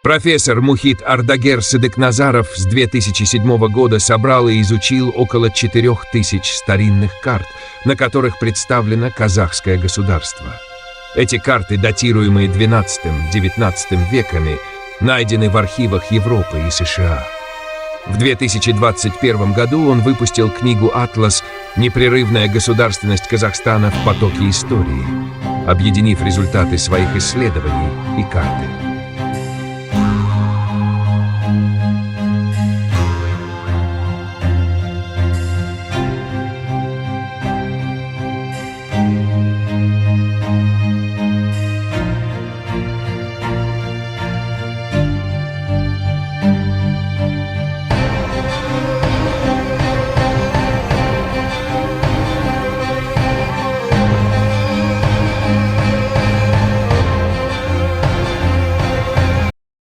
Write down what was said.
Профессор Мухит Ардагер Сыдыкназаров с 2007 года собрал и изучил около 4000 старинных карт, на которых представлено казахское государство. Эти карты, датируемые XII-XIX веками, найдены в архивах Европы и США. В 2021 году он выпустил книгу «Атлас. Непрерывная государственность Казахстана в потоке истории», объединив результаты своих исследований и карты.